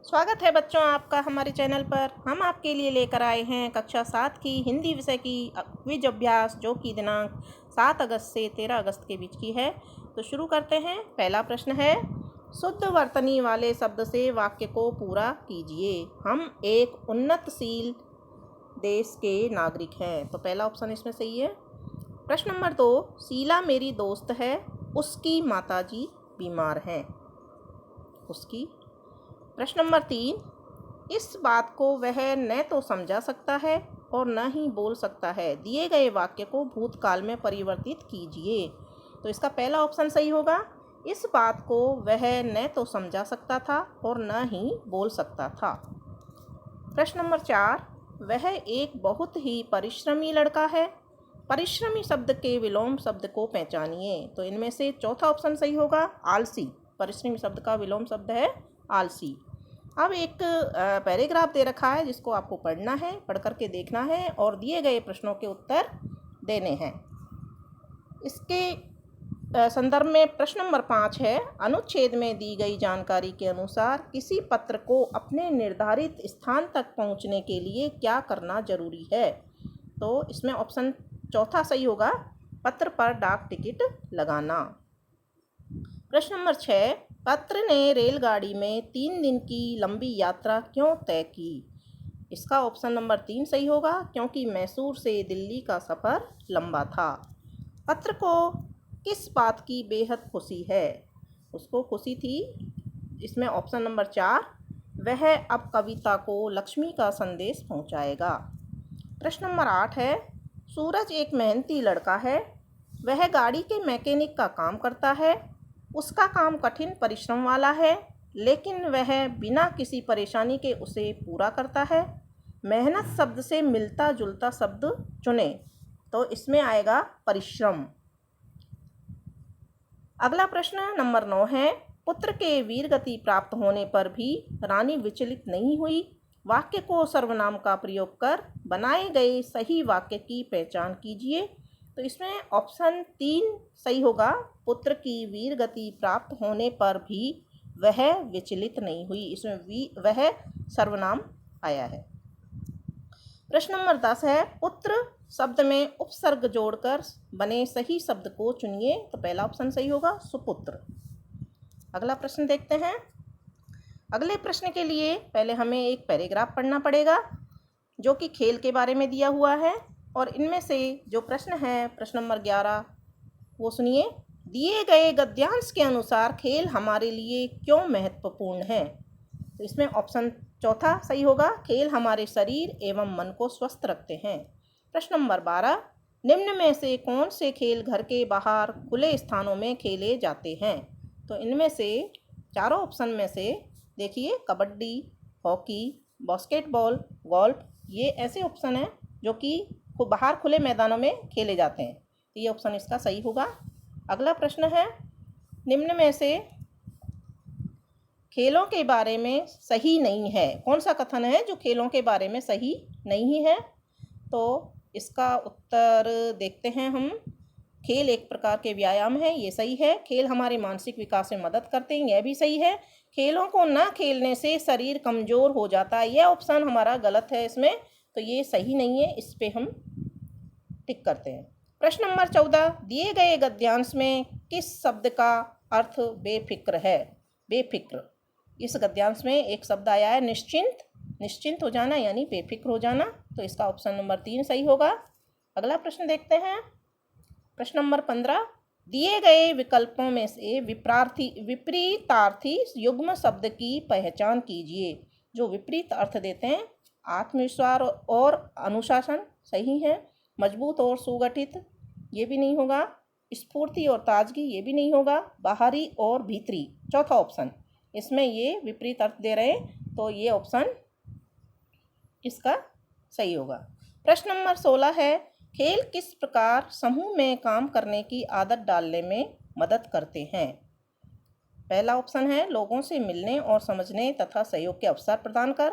स्वागत है बच्चों आपका हमारे चैनल पर। हम आपके लिए लेकर आए हैं कक्षा 7 की हिंदी विषय की क्विज अभ्यास, जो कि दिनांक 7 अगस्त से 13 अगस्त के बीच की है। तो शुरू करते हैं। पहला प्रश्न है, शुद्ध वर्तनी वाले शब्द से वाक्य को पूरा कीजिए। हम एक उन्नतशील देश के नागरिक हैं। तो पहला ऑप्शन इसमें सही है। प्रश्न नंबर 2, शीला मेरी दोस्त है, उसकी माताजी बीमार हैं। उसकी। प्रश्न नंबर 3, इस बात को वह न तो समझा सकता है और न ही बोल सकता है। दिए गए वाक्य को भूतकाल में परिवर्तित कीजिए। तो इसका पहला ऑप्शन सही होगा। इस बात को वह न तो समझा सकता था और न ही बोल सकता था। प्रश्न नंबर 4, वह एक बहुत ही परिश्रमी लड़का है। परिश्रमी शब्द के विलोम शब्द को पहचानिए। तो इनमें से चौथा ऑप्शन सही होगा, आलसी। परिश्रमी शब्द का विलोम शब्द है आलसी। अब एक पैराग्राफ दे रखा है जिसको आपको पढ़ना है, पढ़ करके देखना है और दिए गए प्रश्नों के उत्तर देने हैं। इसके संदर्भ में प्रश्न नंबर 5 है, अनुच्छेद में दी गई जानकारी के अनुसार किसी पत्र को अपने निर्धारित स्थान तक पहुंचने के लिए क्या करना जरूरी है। तो इसमें ऑप्शन चौथा सही होगा, पत्र पर डाक टिकट लगाना। प्रश्न नंबर 6, पत्र ने रेलगाड़ी में 3 दिन की लंबी यात्रा क्यों तय की। इसका ऑप्शन नंबर 3 सही होगा, क्योंकि मैसूर से दिल्ली का सफ़र लंबा था। पत्र को किस बात की बेहद खुशी है। उसको खुशी थी, इसमें ऑप्शन नंबर 4, वह अब कविता को लक्ष्मी का संदेश पहुंचाएगा। प्रश्न नंबर 8 है, सूरज एक मेहनती लड़का है। वह गाड़ी के मैकेनिक का काम करता है। उसका काम कठिन परिश्रम वाला है, लेकिन वह बिना किसी परेशानी के उसे पूरा करता है। मेहनत शब्द से मिलता जुलता शब्द चुने। तो इसमें आएगा परिश्रम। अगला प्रश्न नंबर 9 है, पुत्र के वीरगति प्राप्त होने पर भी रानी विचलित नहीं हुई। वाक्य को सर्वनाम का प्रयोग कर बनाए गए सही वाक्य की पहचान कीजिए। तो इसमें ऑप्शन 3 सही होगा, पुत्र की वीरगति प्राप्त होने पर भी वह विचलित नहीं हुई। इसमें वह सर्वनाम आया है। प्रश्न नंबर 10 है, पुत्र शब्द में उपसर्ग जोड़कर बने सही शब्द को चुनिए। तो पहला ऑप्शन सही होगा, सुपुत्र। अगला प्रश्न देखते हैं। अगले प्रश्न के लिए पहले हमें एक पैराग्राफ पढ़ना पड़ेगा जो कि खेल के बारे में दिया हुआ है। और इनमें से जो प्रश्न है, प्रश्न नंबर 11, वो सुनिए। दिए गए गद्यांश के अनुसार खेल हमारे लिए क्यों महत्वपूर्ण है। तो इसमें ऑप्शन चौथा सही होगा, खेल हमारे शरीर एवं मन को स्वस्थ रखते हैं। प्रश्न नंबर 12, निम्न में से कौन से खेल घर के बाहर खुले स्थानों में खेले जाते हैं। तो इनमें से चारों ऑप्शन में से देखिए, कबड्डी, हॉकी, बास्केटबॉल, गोल्फ, ये ऐसे ऑप्शन हैं जो कि बाहर खुले मैदानों में खेले जाते हैं। तो ये ऑप्शन इसका सही होगा। अगला प्रश्न है, निम्न में से खेलों के बारे में सही नहीं है। कौन सा कथन है जो खेलों के बारे में सही नहीं है। तो इसका उत्तर देखते हैं हम। खेल एक प्रकार के व्यायाम है, ये सही है। खेल हमारे मानसिक विकास में मदद करते हैं, यह भी सही है। खेलों को न खेलने से शरीर कमज़ोर हो जाता है, यह ऑप्शन हमारा गलत है इसमें, तो ये सही नहीं है। इस पे हम टिक करते हैं। प्रश्न नंबर 14, दिए गए गद्यांश में किस शब्द का अर्थ बेफिक्र है। बेफिक्र, इस गद्यांश में एक शब्द आया है निश्चिंत। निश्चिंत हो जाना यानी बेफिक्र हो जाना। तो इसका ऑप्शन नंबर 3 सही होगा। अगला प्रश्न देखते हैं। प्रश्न नंबर 15, दिए गए विकल्पों में से विपरीतार्थी युग्म शब्द की पहचान कीजिए। जो विपरीत अर्थ देते हैं, आत्मविश्वास और अनुशासन सही है। मजबूत और सुगठित, ये भी नहीं होगा। स्फूर्ति और ताजगी, ये भी नहीं होगा। बाहरी और भीतरी, चौथा ऑप्शन, इसमें ये विपरीत अर्थ दे रहे हैं, तो ये ऑप्शन इसका सही होगा। प्रश्न नंबर 16 है, खेल किस प्रकार समूह में काम करने की आदत डालने में मदद करते हैं। पहला ऑप्शन है, लोगों से मिलने और समझने तथा सहयोग के अवसर प्रदान कर,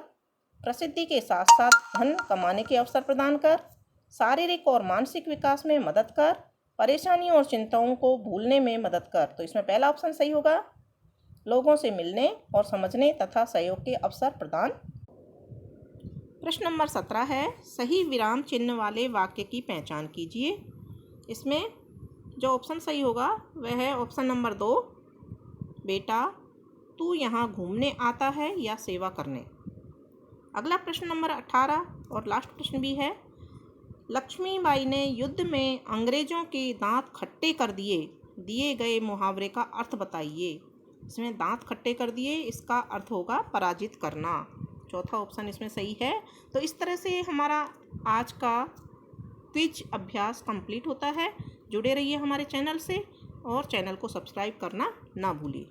प्रसिद्धि के साथ साथ धन कमाने के अवसर प्रदान कर, शारीरिक और मानसिक विकास में मदद कर, परेशानी और चिंताओं को भूलने में मदद कर। तो इसमें पहला ऑप्शन सही होगा। लोगों से मिलने और समझने तथा सहयोग के अवसर प्रदान। प्रश्न नंबर 17 है, सही विराम चिन्ह वाले वाक्य की पहचान कीजिए। इसमें जो ऑप्शन सही होगा वह है ऑप्शन नंबर 2, बेटा तू यहाँ घूमने आता है या सेवा करने। अगला प्रश्न नंबर 18 और लास्ट प्रश्न भी है, लक्ष्मीबाई ने युद्ध में अंग्रेजों के दांत खट्टे कर दिए गए मुहावरे का अर्थ बताइए। इसमें दांत खट्टे कर दिए, इसका अर्थ होगा पराजित करना। चौथा ऑप्शन इसमें सही है। तो इस तरह से हमारा आज का क्विज अभ्यास कंप्लीट होता है। जुड़े रहिए हमारे चैनल से और चैनल को सब्सक्राइब करना ना भूलिए।